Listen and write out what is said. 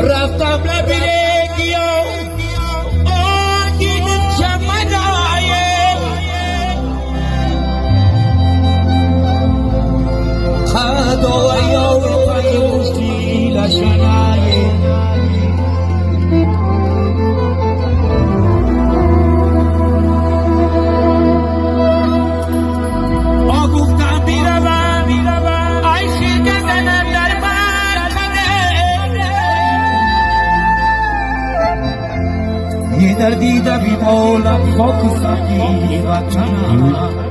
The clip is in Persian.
رفتم لبیره گیا دیدم چمنای خدا یا پایوشی لشنای ये दर्दी दबी मौला खौफ साकी वचना